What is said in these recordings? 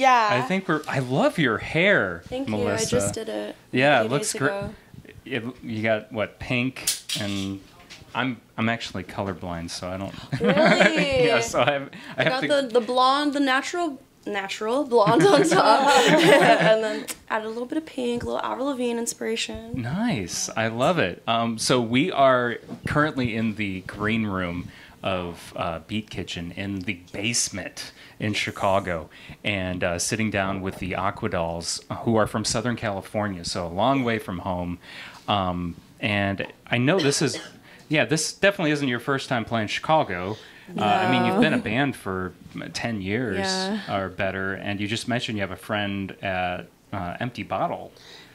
Yeah. I think I love your hair, Thank Melissa. you. I just did it. Yeah, a it few looks days great. ago. You got what, pink, and I'm actually colorblind, so I don't. Really? Yeah, so I have got to. the blonde, the natural blonde on top, and then add a little bit of pink, a little Avril Lavigne inspiration. Nice, I love it. So we are currently in the green room of Beat Kitchen in the basement in Chicago, and sitting down with the Aquadolls, who are from Southern California, so a long way from home. And I know this definitely isn't your first time playing Chicago. No. I mean, you've been a band for 10 years Yeah. or better, and you just mentioned you have a friend at Empty Bottle.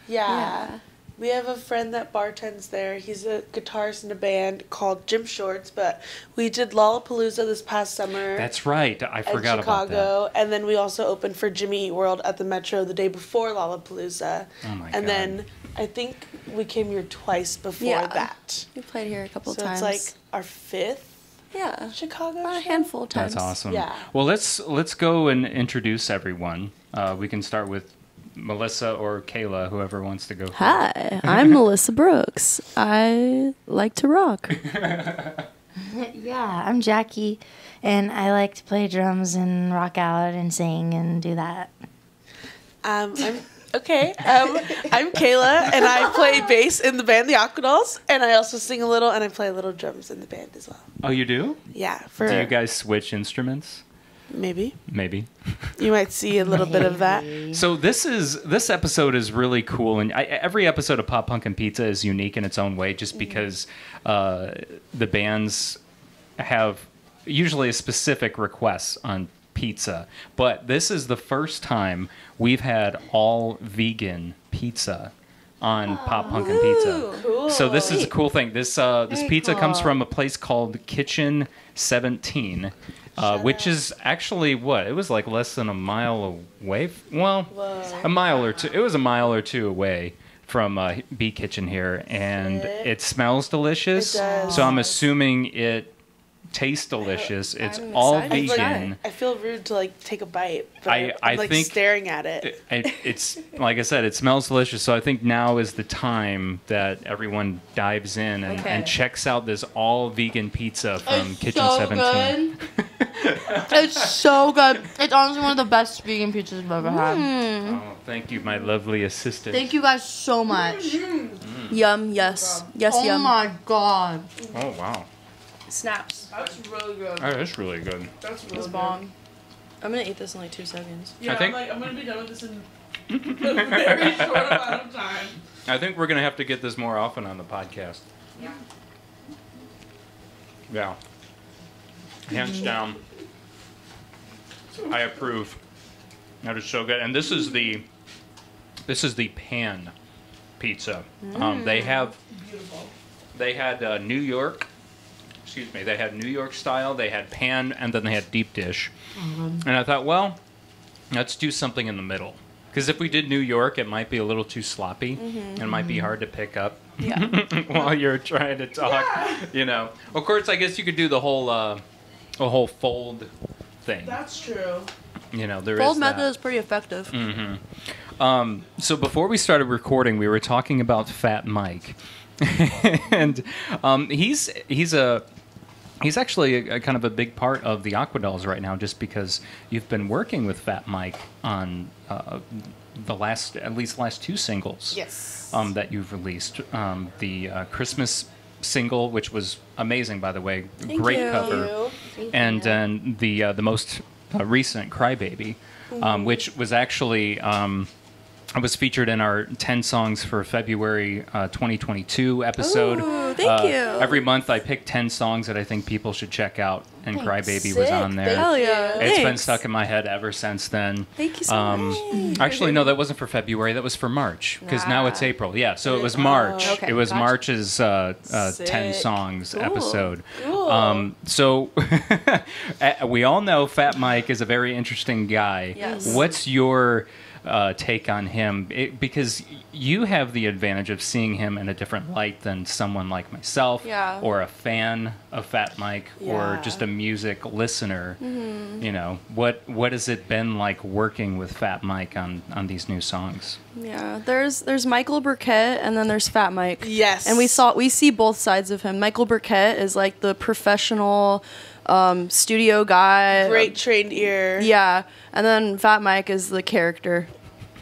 Yeah. We have a friend that bartends there. He's a guitarist in a band called Jim Shorts, but we did Lollapalooza this past summer. That's right. I forgot in about that. Chicago, and then we also opened for Jimmy Eat World at the Metro the day before Lollapalooza. Oh my and God. then I think we came here twice before that. We played here a couple So times. it's like our fifth yeah, Chicago about a show? handful of times. That's awesome. Yeah. Well, let's go and introduce everyone. We can start with Melissa or Kayla, whoever wants to go first. Hi, I'm Melissa Brooks. I like to rock. Yeah, I'm Jackie, and I like to play drums and rock out and sing and do that. I'm Kayla, and I play bass in the band The Aquadolls, and I also sing a little, and I play a little drums in the band as well. Oh, you do? Yeah, Do you guys switch instruments? maybe Maybe. you might see a little bit of that. So this episode is really cool, and every episode of Pop Punk and Pizza is unique in its own way, just because the bands have usually a specific request on pizza. But this is the first time we've had all vegan pizza on Pop Punk and Pizza. Cool. So this is a cool thing. This pizza comes from a place called Kitchen 17. Which is actually what? It was like less than a mile away. Well, a mile or two. It was a mile or two away from B Kitchen here, and it smells delicious. It does. So I'm assuming it tastes delicious. It's I'm all excited. vegan. I feel rude to like take a bite, but I I'm like think staring at it. It's like I said, it smells delicious. So I think now is the time that everyone dives in and checks out this all vegan pizza from Kitchen 17. It's so good. It's honestly one of the best vegan pizzas I've ever had. Oh, thank you, my lovely assistant. Thank you guys so much. Yum, yes. Yes, Oh yum. my god. Oh wow, Snaps. That's really good. oh, that's really good. That's really It's good. bomb. I'm gonna eat this in like 2 seconds. Yeah, I think- I'm gonna be done with this in a very short amount of time. I think we're gonna have to get this more often on the podcast. Yeah. Hands down. I approve. That is so good. And this is the pan pizza. They had New York. Excuse me. They had New York style. They had pan, and then they had deep dish. And I thought, well, let's do something in the middle. Because if we did New York, it might be a little too sloppy. And it might be hard to pick up while you're trying to talk. You know. Of course, I guess you could do the whole fold thing. That's true. You know, there Fold is method that. is pretty effective. So before we started recording, we were talking about Fat Mike, and he's actually a kind of a big part of the Aquadolls right now, just because you've been working with Fat Mike on the last 2 singles. Yes. That you've released. The Christmas single, which was amazing, by the way, great you. cover, and then the most recent Crybaby, which was actually was featured in our 10 songs for February 2022 episode. Ooh, thank you. Every month I pick 10 songs that I think people should check out, and Crybaby was on there. Hell yeah. It's been Thanks. stuck in my head ever since then. Thank you so much. Actually, no, that wasn't for February. That was for March, because now it's April. Yeah, so it was March. Okay, It was gotcha. March's 10 Sick. songs Cool. episode. Cool. So we all know Fat Mike is a very interesting guy. Yes. What's your take on him? Because you have the advantage of seeing him in a different light than someone like myself Yeah. or a fan Fat Mike or Yeah. just a music listener, you know, what has it been like working with Fat Mike on these new songs? Yeah, there's Michael Burkett and then there's Fat Mike. Yes. And we see both sides of him. Michael Burkett is like the professional studio guy. Great trained ear. Yeah, and then Fat Mike is the character.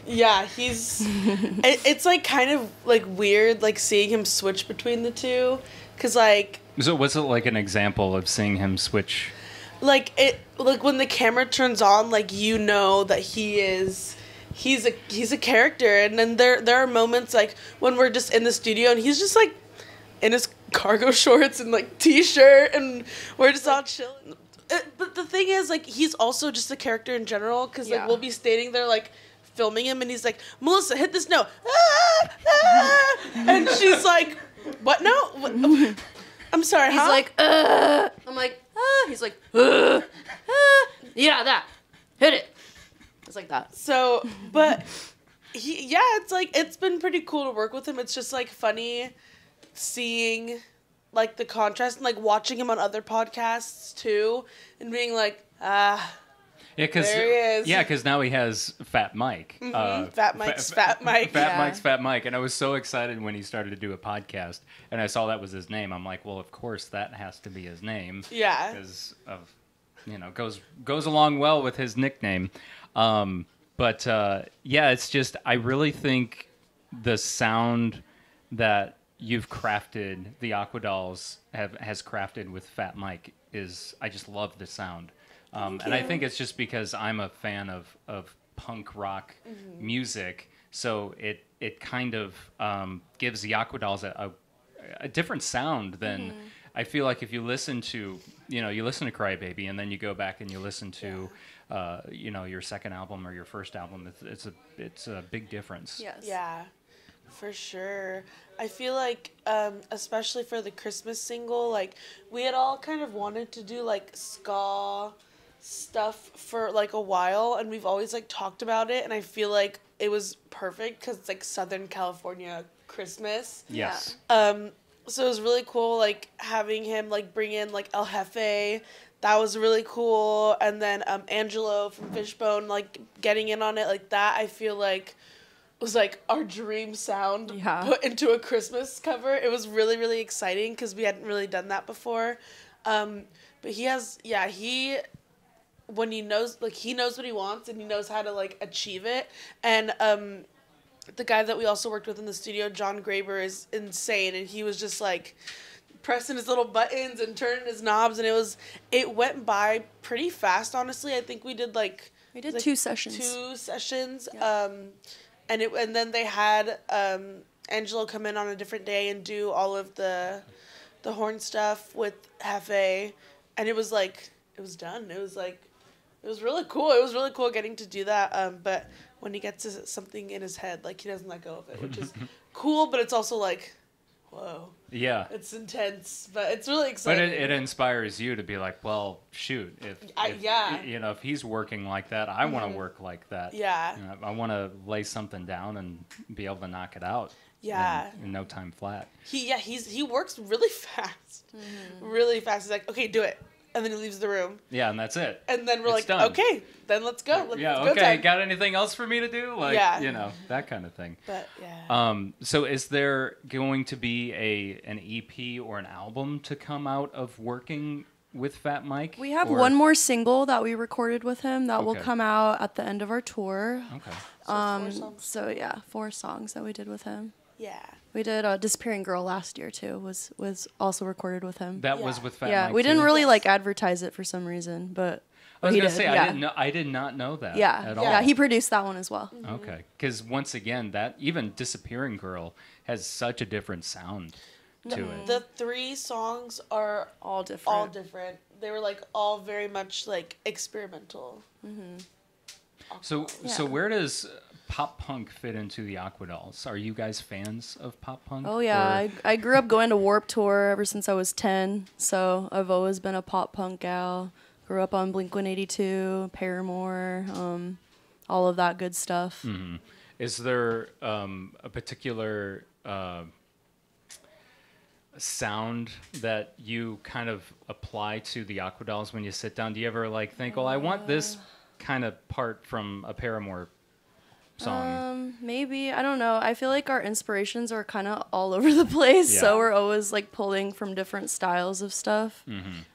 Yeah, he's. It's like kind of like weird, like seeing him switch between the two, cause like. So what's it like an example of seeing him switch? Like when the camera turns on, like you know that he's a character, and then there are moments like when we're just in the studio and he's just like in his cargo shorts and like t-shirt and we're just all chilling. But the thing is, like, he's also just a character in general, because like we'll be standing there like filming him and he's like, Melissa, hit this note. And she's like, what note? What? I'm sorry, He's huh? like, I'm like, he's like, yeah, that, hit it. It's like that. So, but it's like, it's been pretty cool to work with him. It's just like funny seeing like the contrast and like watching him on other podcasts too and being like, Yeah, because there he is. Yeah, because now he has Fat Mike. Fat Mike's Fat Mike. Fat Mike's Fat Mike, and I was so excited when he started to do a podcast, and I saw that was his name. I'm like, well, of course that has to be his name. Yeah. Because of, goes along well with his nickname. But it's just, I really think the sound that you've crafted, the Aquadolls has crafted with Fat Mike is, I just love the sound. And I think it's just because I'm a fan of punk rock music, so it kind of gives the Aquadolls a different sound than I feel like if you listen to, you listen to Cry Baby and then you go back and you listen to, your second album or your first album, it's a big difference. Yes. Yeah, for sure. I feel like, especially for the Christmas single, like, we had all kind of wanted to do, like, ska stuff for, like, a while, and we've always, like, talked about it, and I feel like it was perfect, because it's, like, Southern California Christmas. Yes. So it was really cool, like, having him, like, bring in, like, El Jefe. That was really cool. And then Angelo from Fishbone, like, getting in on it like that, I feel like was like our dream sound put into a Christmas cover. It was really, really exciting because we hadn't really done that before. But when he knows, like, he knows what he wants and he knows how to, like, achieve it. And the guy that we also worked with in the studio, John Graber, is insane, and he was just like pressing his little buttons and turning his knobs, and it went by pretty fast, honestly. I think we did like 2 sessions. Yeah. And then they had Angelo come in on a different day and do all of the horn stuff with Hefe, and it was done. It was really cool. It was really cool getting to do that. But when he gets something in his head, like, he doesn't let go of it, which is cool, but it's also like, whoa. Yeah. It's intense, but it's really exciting. But it inspires you to be like, well, shoot, if he's working like that, I want to work like that. Yeah. I want to lay something down and be able to knock it out. Yeah. In no time flat. He works really fast. Really fast. He's like, okay, do it. And then he leaves the room. Yeah, and that's it. And then we're it's like, done. okay, then let's go. Let's go okay, time. got anything else for me to do? Like, that kind of thing. But, yeah. So is there going to be an EP or an album to come out of working with Fat Mike? We have one more single that we recorded with him that will come out at the end of our tour. Okay. So 4 songs. 4 songs that we did with him. Yeah. We did Disappearing Girl last year too. Was also recorded with him. That was with Fat Mike. Yeah, we didn't really like advertise it for some reason, but I was he gonna did. say Yeah. I did not know that. Yeah, at all. yeah, he produced that one as well. Okay, because once again, that even Disappearing Girl has such a different sound to it. The 3 songs are all different. They were like all very much like experimental. So where does pop punk fit into the Aquadolls? Are you guys fans of pop punk? Oh yeah, I grew up going to Warped Tour ever since I was 10, so I've always been a pop punk gal. Grew up on Blink-182, Paramore, all of that good stuff. Mm-hmm. Is there a particular sound that you kind of apply to the Aquadolls when you sit down? Do you ever like think, well, I want this kind of part from a Paramore song? Maybe, I don't know. I feel like our inspirations are kind of all over the place, so we're always like pulling from different styles of stuff.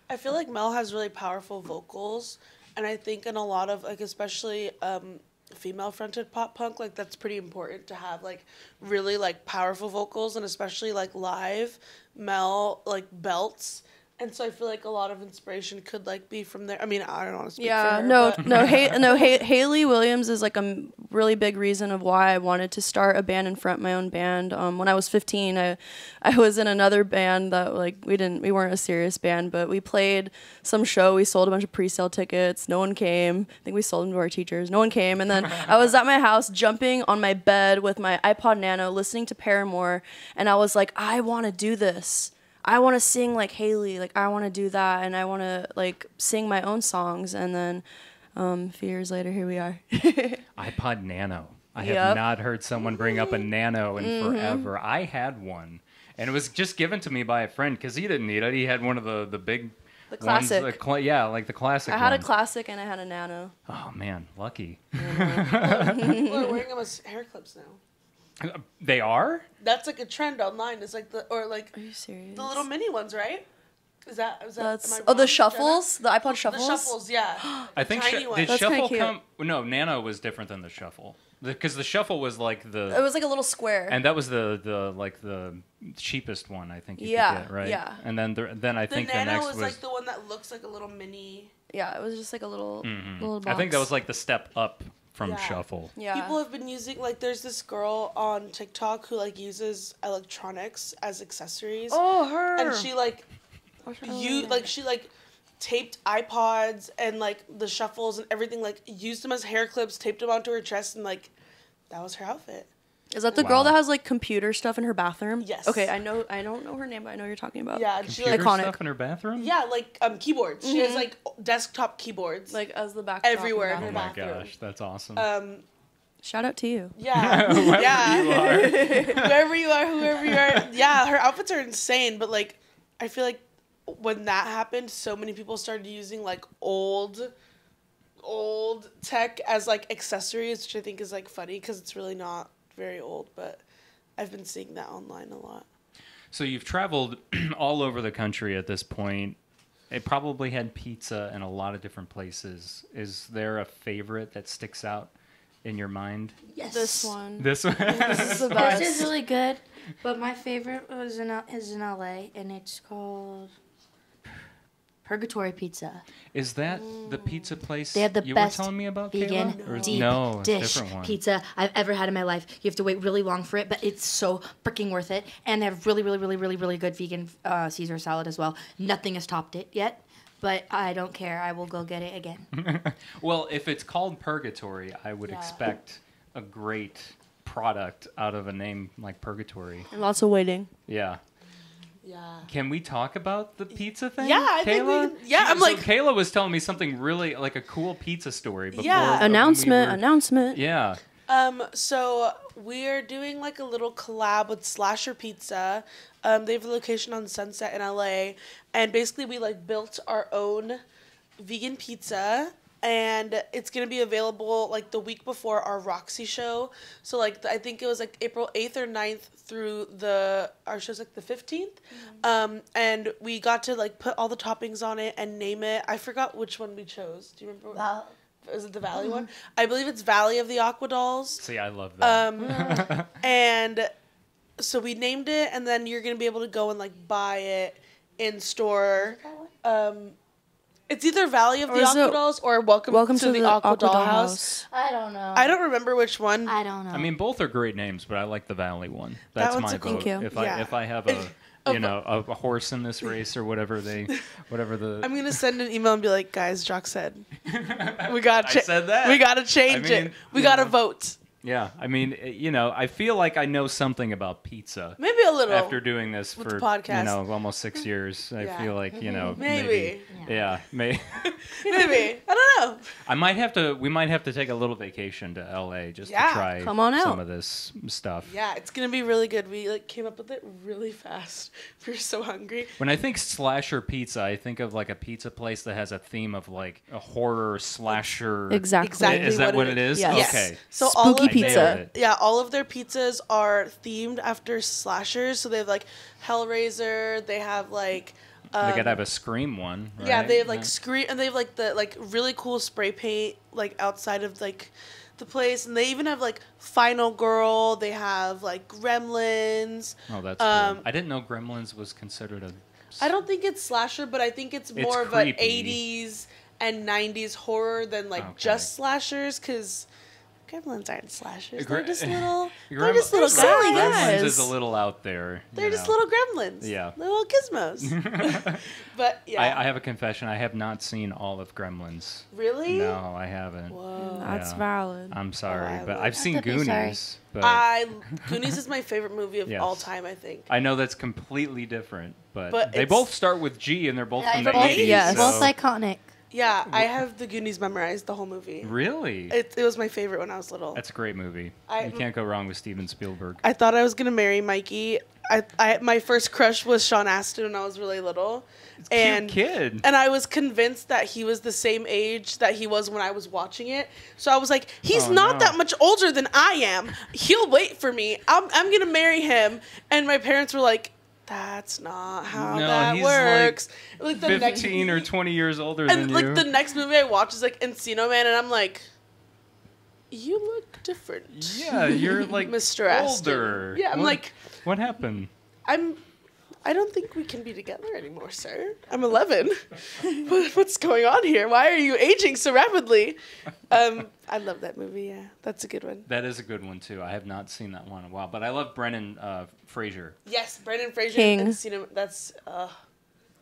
I feel like Mel has really powerful vocals, and I think in a lot of like, especially female-fronted pop punk, like that's pretty important to have like really like powerful vocals, and especially like live, Mel like belts. And so I feel like a lot of inspiration could like be from there. I mean, I don't want to speak for her, Haley Williams is like a really big reason of why I wanted to start a band and front my own band. When I was 15, I was in another band that like we weren't a serious band, but we played some show. We sold a bunch of pre-sale tickets. No one came. I think we sold them to our teachers. No one came. And then I was at my house jumping on my bed with my iPod Nano, listening to Paramore, and I was like, I want to do this. I want to sing like Haley, like I want to do that, and I want to like sing my own songs. And then a few years later, here we are. iPod Nano. I have not heard someone bring up a Nano in forever. I had one, and it was just given to me by a friend because he didn't need it. He had one of the big the classic. Ones, like the classic. I had a classic and I had a Nano. Oh man, lucky. People are wearing them as hair clips now. They are? That's like a trend online. It's like Are you serious? The little mini ones, right? Is that That's am I wrong, the shuffles, Jenna? the iPod shuffles. The shuffles, yeah. I think tiny ones. did That's shuffle kinda come? No, Nano was different than the shuffle because the shuffle was like It was like a little square. and that was the cheapest one I think you could get, right? Yeah. And then I think the Nano next was like the one that looks like a little mini. Yeah, it was just like a little box. I think that was like the step up from Yeah. shuffle. Yeah. People have been using like there's this girl on TikTok who like uses electronics as accessories. Oh, her. And she like she taped iPods and like the shuffles and everything, like used them as hair clips, taped them onto her chest, and like that was her outfit. Is that the girl that has like computer stuff in her bathroom? Yes. Okay, I don't know her name, but I know who you're talking about. Yeah, and she Computer like iconic. stuff in her bathroom? yeah, like keyboards. She has like desktop keyboards. Like as the back Everywhere in in her Oh her my bathroom. gosh, that's awesome. Shout out to you. Yeah. Whoever yeah. you are. whoever you are. Yeah, her outfits are insane, but like I feel like when that happened, so many people started using like old tech as like accessories, which I think is like funny because it's really not very old, but I've been seeing that online a lot. So you've traveled all over the country at this point. It probably had pizza in a lot of different places. Is there a favorite that sticks out in your mind? Yes. This one. This one? This is the This best. is really good, but my favorite is in LA, and it's called Purgatory Pizza. Is that the pizza place They have the you best were telling me about, vegan Kayla? Or- deep no, it's a dish different one. pizza I've ever had in my life. You have to wait really long for it, but it's so freaking worth it. And they have really, really, really, really, really good vegan Caesar salad as well. Nothing has topped it yet, but I don't care. I will go get it again. Well, if it's called Purgatory, I would expect a great product out of a name like Purgatory. And lots of waiting. Yeah. Yeah. Can we talk about the pizza thing? Yeah, I think we Kayla? can- yeah, I'm so like- Kayla was telling me something really like a cool pizza story before. Yeah. when we Announcement. Yeah. So we are doing like a little collab with Slasher Pizza. They have a location on Sunset in LA, and basically we like built our own vegan pizza, and it's gonna be available like the week before our Roxy show. So like I think it was like April 8th or 9th through our show's like the 15th. And we got to like put all the toppings on it and name it. I forgot which one we chose. Do you remember? Is it the Valley one? I believe it's Valley of the Aquadolls. See, I love that. And so we named it, and then you're gonna be able to go and like buy it in store. It's either Valley of the is it Aquadolls or Welcome to the Aquadoll House. I don't know. I don't remember which one. I don't know. I mean, both are great names, but I like the Valley one. That's one's my a vote. cool- Thank you. If Yeah. I have a horse in this race or whatever the I'm gonna send an email and be like, guys, Jock said we gotta I said that. we gotta change I mean, it. We you gotta know. vote. Yeah, I mean, I feel like I know something about pizza. Maybe a little. After doing this with for the podcast. Almost 6 years, I Yeah. feel like Maybe. maybe. Maybe. I don't know. We might have to take a little vacation to LA just to Yeah. try Come on out. some of this stuff. Yeah, it's gonna be really good. We came up with it really fast. We're so hungry. When I think slasher pizza, I think of like a pizza place that has a theme of like a horror slasher. Exactly. Is that what it is? Yes. Okay. So Spooky all of pizza. Their, yeah, all of their pizzas are themed after slashers. So they have like Hellraiser. They have like. They gotta have a Scream one. Right? Yeah, they have like Scream, and they have like the really cool spray paint like outside of like the place, and they even have like Final Girl. They have like Gremlins. Oh, that's cool. I didn't know Gremlins was considered a. I don't think it's slasher, but I think it's more of an creepy. 80s and 90s horror than like just slashers, because Gremlins aren't slashers. They're just little. They're just little silly guys. guys. Gremlins is a little out there. They're just little gremlins. Yeah. Little gizmos. But yeah. I have a confession. I have not seen all of Gremlins. Really? No, I haven't. Whoa. That's Yeah. valid. I'm sorry, I but would. I've seen Don't be sorry. Goonies. But Goonies is my favorite movie of Yes. all time, I think. I know that's completely different, but But they it's- both start with G, and they're both from the both, 80s. Yes. so- both iconic. Yeah, I have the Goonies memorized, the whole movie. Really? It was my favorite when I was little. That's a great movie. I- You can't go wrong with Steven Spielberg. I thought I was gonna marry Mikey. My first crush was Sean Astin when I was really little, and Cute kid. and I was convinced that he was the same age that he was when I was watching it. So I was like, he's Oh, not no. that much older than I am. He'll wait for me. I'm gonna marry him. And my parents were like, that's not how No, that he's works. Like, the 15 or 20 years older and than like you. the next movie I watch is like Encino Man, and I'm like, you look different. Yeah, you're like Mr. Astin. older. Yeah, I'm like, what happened? I don't think we can be together anymore, sir. I'm 11. What's going on here? Why are you aging so rapidly? I love that movie. Yeah, that's a good one. That is a good one too. I have not seen that one in a while, but I love Brendan Fraser. Yes, Brendan Fraser. King. And Encino. That's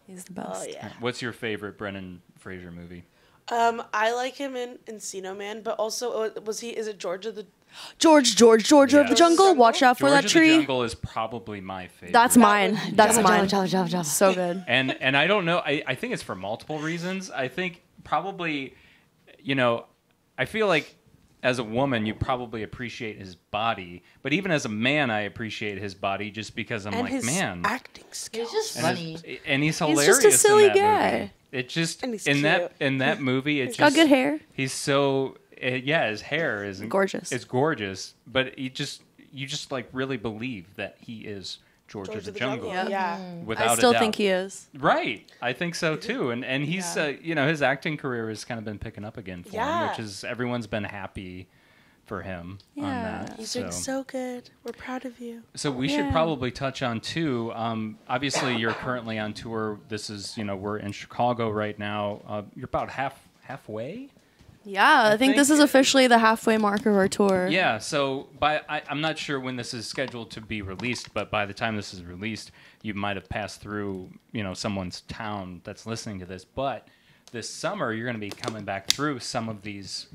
He's the best. oh yeah. What's your favorite Brendan Fraser movie? I like him in Encino Man, but also is it George of the George Yeah. of the Jungle. Watch out for George that of tree. the Jungle is probably my favorite. That's mine. That's Jabba, mine. Jabba. So good. And I don't know. I think it's for multiple reasons. I think probably, I feel like as a woman you probably appreciate his body, but even as a man I appreciate his body just because I'm and like, his man, acting skills. He's just and funny. and he's He's hilarious. just a silly in that guy. Movie. It just And he's in cute. that movie, it He's just got good hair. He's so his hair is Gorgeous. It's gorgeous, but you just like really believe that he is George of the Jungle. Yep. Yeah. Without I still a doubt. think he is. Right, I think so too, and he's his acting career has kind of been picking up again for him, Yeah. which is everyone's been happy for him on Yeah. that. He's doing so good. We're proud of you. So we should Yeah. probably touch on too. Obviously, you're currently on tour. This is we're in Chicago right now. You're about halfway. Yeah, I think this is officially the halfway mark of our tour. Yeah, so I'm not sure when this is scheduled to be released, but by the time this is released, you might have passed through, someone's town that's listening to this. But this summer, you're going to be coming back through some of these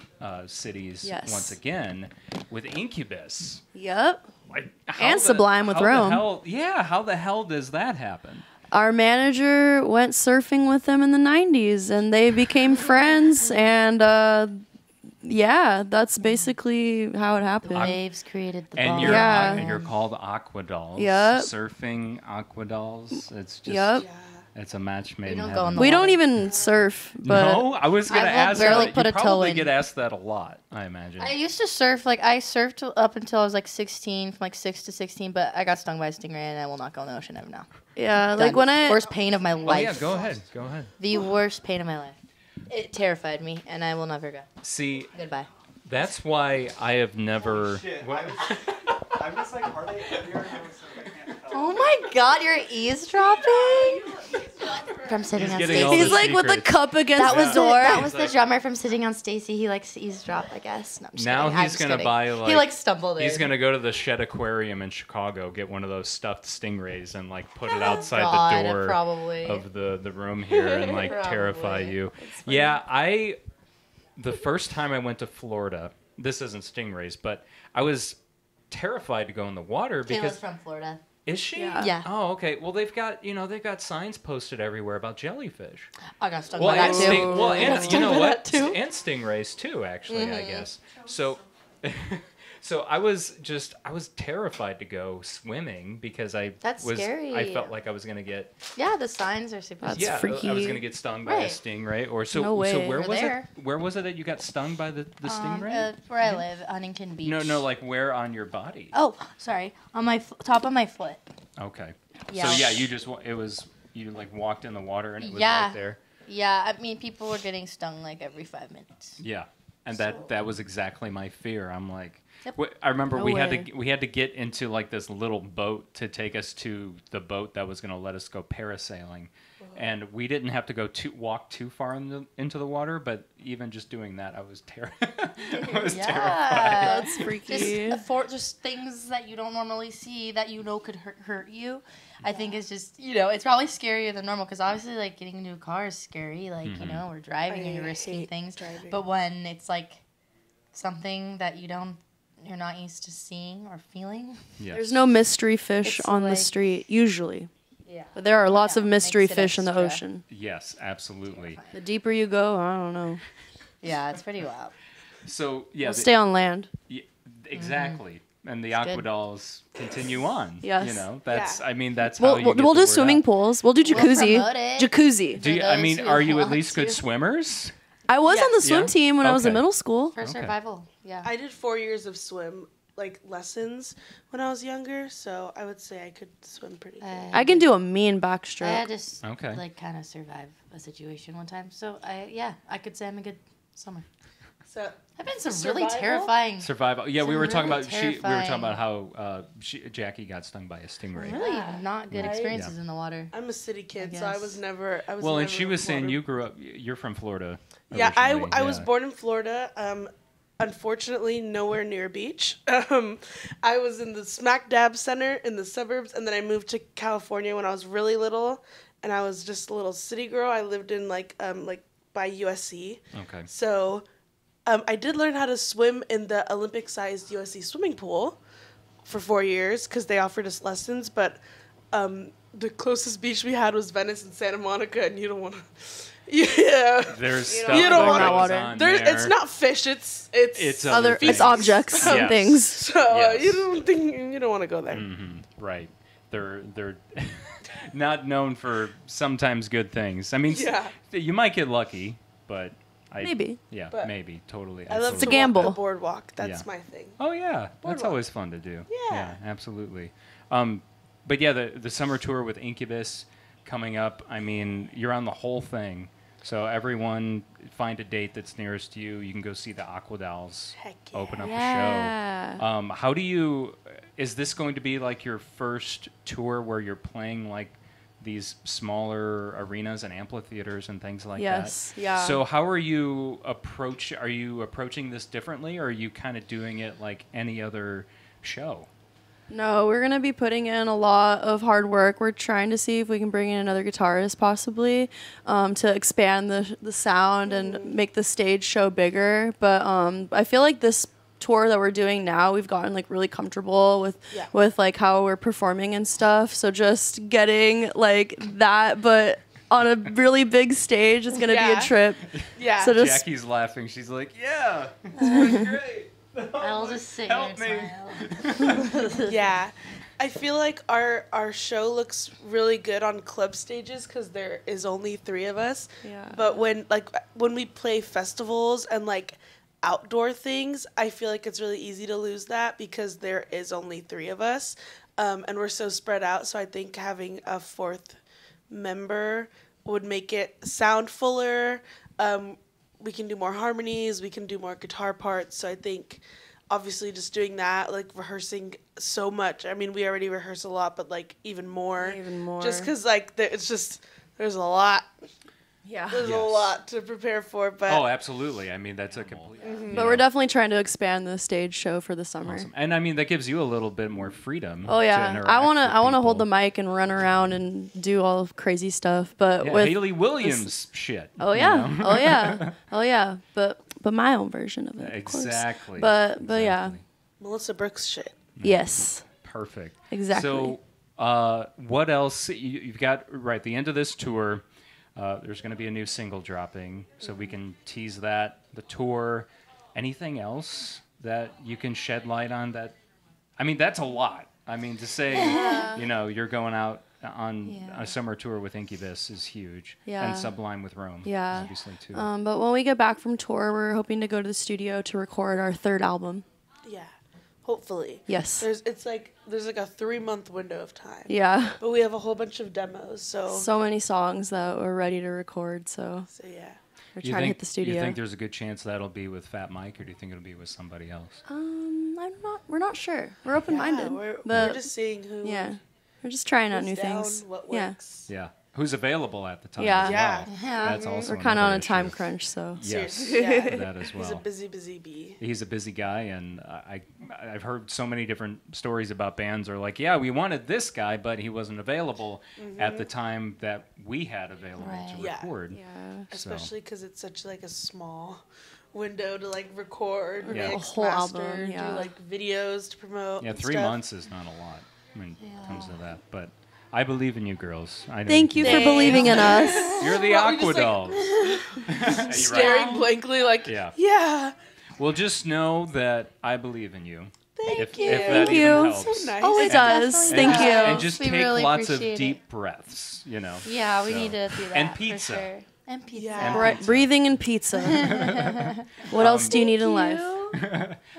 cities once again with Incubus. Yep. Like, And Sublime with Rome. How the hell does that happen? Our manager went surfing with them in the 90s and they became friends and that's basically how it happened. Waves created the And ball. you're Yeah. and you're called Aquadolls. Yep. Surfing Aquadolls. It's just Yep. it's a match made We in don't heaven. go in the We don't water. even surf, but No, I was gonna I will ask barely that. put You a toe probably in. get asked that a lot, I imagine. I used to surf. I surfed up until I was 16, from 6 to 16, but I got stung by a stingray and I will not go in the ocean ever now. yeah, Done. like when Worst pain of my Oh life. yeah, go ahead. The worst pain of my life. It terrified me and I will never go. See, Goodbye. that's why I have never. Shit, I'm just like, are they in here? Oh my god, you're eavesdropping? From sitting He's on getting Stacy. all the he's like with the secrets. cup against That was the door. that was the drummer from Sitting on Stacy. He likes to eavesdrop, I guess. No, I'm just Now kidding. I'm he's just gonna kidding. buy He like. stumbled in. He's gonna go to the Shed Aquarium in Chicago, get one of those stuffed stingrays, and put it outside God, the door probably. of the room here and terrify Probably. you. Yeah, the first time I went to Florida, this isn't stingrays, but I was terrified to go in the water Kayla's because from Florida. is she? Yeah. Oh, okay. Well, they've got signs posted everywhere about jellyfish. I got stung Well, by that and too. and you know what? And stingrays too, actually. I guess. So, so I was terrified to go swimming because That's scary. I felt like I was gonna get Yeah, the signs are super. That's I was freaky. gonna get stung by a Right. stingray or so. No way. So where We're was there. it? Where was it that you got stung by the stingray? Where I live, Huntington Beach. No, like where on your body? Oh, sorry, on my top of my foot. Okay. Yeah. So yeah, you like walked in the water and it was Yeah. right there. Yeah, I mean, people were getting stung like every 5 minutes. Yeah, and that was exactly my fear. I'm like, Yep. I remember No we way. had to get into like this little boat to take us to the boat that was going to let us go parasailing, and we didn't have to walk too far into the water. But even just doing that, I was terrified. That's freaky. Just things that you don't normally see that you know could hurt you. I think it's just, it's probably scarier than normal because obviously, like, getting into a car is scary. Like, we're driving and you're risking things. Driving. But when it's like something that you're not used to seeing or feeling. Yes. There's no mystery fish It's on the like- street usually, Yeah. but there are lots of Yeah, mystery makes it fish in the extra. ocean. Yes, absolutely. The deeper you go, I don't know. Yeah, it's pretty wild. So yeah, We'll stay on land. exactly. And the good. Aquadolls continue on. Yes. You know, that's Yeah. I mean that's how you We'll get do the word swimming out. pools. We'll do jacuzzi. promote it. Jacuzzi. Do you, For I those mean, who are you at want least good to. swimmers? I was on the Yes. swim Yeah? team when I was in Okay. middle school. For Okay. survival. Yeah. I did 4 years of swim lessons when I was younger, so I would say I could swim pretty good. I can do a mean I had backstroke. to s- Okay. like kind of survive a situation one time. So I could say I'm a good swimmer. So I've been some really Survival? terrifying. Survival. Yeah, Some we were talking really about we were talking terrifying- about how Jackie got stung by a stingray. Really not good Right? experiences Yeah. in the water. I'm a city kid, I so I guess. was never. I was. Well, and never she was saying water- you grew up. You're from Florida. Yeah, originally, I was yeah. born in Florida. Unfortunately, nowhere near a beach. I was in the smack dab center in the suburbs, and then I moved to California when I was really little, and I was just a little city girl. I lived in like by USC. Okay. So, I did learn how to swim in the Olympic-sized USC swimming pool for 4 years because they offered us lessons. But the closest beach we had was Venice and Santa Monica, and you don't want to. Yeah. There's You stuff don't that wanna- goes water. on There, there. it's not fish. It's It's Other, things. it's objects and Yes. things. So Yes. you don't want to go there. Right. They're not known for sometimes good things. I mean, Yeah. you might get lucky, but Maybe. Yeah, But maybe totally. I love a to absolutely. walk gamble. the boardwalk. That's Yeah. my thing. Oh yeah, that's Boardwalk. always fun to do. Yeah. absolutely. But yeah, the summer tour with Incubus coming up. I mean, you're on the whole thing. So everyone find a date that's nearest to you. You can go see the Aquadolls Heck yeah. open up Yeah. the show. How do you? Is this going to be like your first tour where you're playing like these smaller arenas and amphitheaters and things like Yes, that? yeah. So how are you approaching this differently, or are you kind of doing it like any other show? No, we're going to be putting in a lot of hard work. We're trying to see if we can bring in another guitarist possibly to expand the sound and make the stage show bigger. But I feel like this tour that we're doing now, we've gotten like really comfortable with like how we're performing and stuff. So just getting like that, but on a really big stage is going to be Yeah. a trip. Yeah. So just Jackie's laughing. She's like, "Yeah, it's really great." I'll just sit Help here and me. smile. Yeah. I feel like our show looks really good on club stages because there is only 3 of us. Yeah. But when we play festivals and like outdoor things, I feel like it's really easy to lose that because there is only 3 of us, and we're so spread out. So I think having a 4th member would make it sound fuller. We can do more harmonies. We can do more guitar parts. So I think, obviously, just doing that, like rehearsing so much. I mean, we already rehearse a lot, but like even more. Even more. Just because like there's a lot. yeah. There's a Yes. lot to prepare for, but Oh, absolutely. I mean, that's a complete. But we're definitely trying to expand the stage show for the summer. Awesome. And I mean, that gives you a little bit more freedom. Oh to yeah, interact I wanna with hold the people. mic and run around and do all crazy stuff. But Yeah, with Haley Williams shit. oh you yeah, know? oh yeah, oh yeah. But but my own version of it. Of course. Exactly. But Exactly. yeah. Melissa Brooks shit. Yes. Perfect. Exactly. So, what else? You've got, right, the end of this tour, there's going to be a new single dropping, so we can tease that, the tour. Anything else that you can shed light on that? I mean, that's a lot. I mean, to say, you're going out on a summer tour with Incubus is huge. Yeah. And Sublime with Rome, Yeah. obviously, too. But when we get back from tour, we're hoping to go to the studio to record our 3rd album. Yeah, hopefully. Yes. There's like a 3-month window of time. Yeah. But we have a whole bunch of demos, So many songs that we're ready to record, so yeah. we're trying to hit the studio. You think there's a good chance that'll be with Fat Mike, or do you think it'll be with somebody else? We're not sure. We're open-minded. We're but just seeing who. yeah. We're just trying out who's new down, things. What Yeah. works. Yeah. Who's available at the time? Yeah. as Yeah. well. Yeah. That's also We're kind of on another a time issue. crunch, so. Yes, Seriously, yeah. that as well. He's a busy bee. He's a busy guy, and I've heard so many different stories about bands are like, yeah, we wanted this guy, but he wasn't available at the time that we had available Right. to Yeah. record. Yeah. Especially because it's such like a small window to like record, Yeah. mix, A whole master, album, yeah. do like videos to promote. Yeah, and 3 stuff. months is not a lot when it comes to that, but I believe in you girls. I know Thank you can for do it. believing in us. You're the Well, we just, like, Aquadolls. Staring blankly, like, Yeah. yeah. Well, just know that I believe in you. Thank If that Thank even you. helps. So nice. Oh, it does. definitely Thank does. you. And just We take really lots of appreciate deep breaths, Yeah, we So- need to do that. And for pizza. sure. And pizza. Yeah. Right, breathing and pizza. What else do you need in life?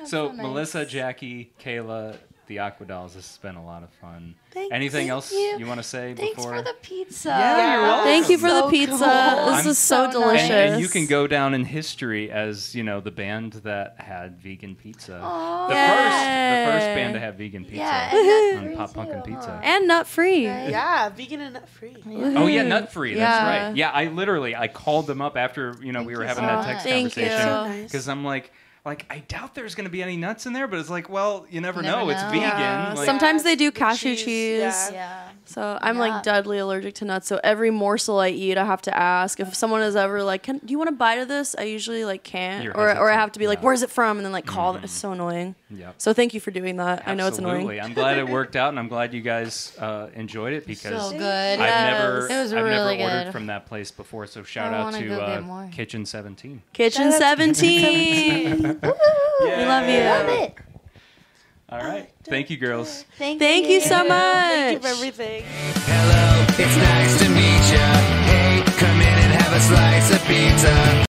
So, nice. Melissa, Jackie, Kayla, the Aquadolls, this has been a lot of fun. Anything Thank else you. want to say Thanks before? for the pizza. Yeah, you're welcome. Thank you for the So pizza. cool. This I'm is so so nice. delicious. And you can go down in history as, the band that had vegan pizza. Aw. The first band to have vegan pizza Yeah, and on nut-free Pop Punkin' too, Pizza. huh? And nut free. Right. Yeah, vegan and nut free. Oh yeah, nut free. That's Yeah. right. Yeah, I called them up after we were having so that much. text Thank you. conversation So nice. because I'm like I doubt there's going to be any nuts in there, but it's like, well, you never know. Never It's know. vegan. Yeah. Like, Sometimes they do the cashew cheese, cheese. yeah. Yeah. So I'm Yeah. like deadly allergic to nuts. So every morsel I eat, I have to ask if someone is ever like, do you want a bite of this? I usually like can't, You're or I hesitant, have to be like, yeah. where's it from? And then like call them. It's so annoying. Yep. So thank you for doing that. I know it's Absolutely. annoying. I'm glad it worked out, and I'm glad you guys enjoyed it because So good. I've Yes. never, It was I've really never ordered good. from that place before. So shout I out wanna to go get more. Kitchen 17. Kitchen 17. We love you. Love it. All right. Thank you, girls. Thank you so much. Thank you for everything. Hello, it's nice to meet ya. Hey, come in and have a slice of pizza.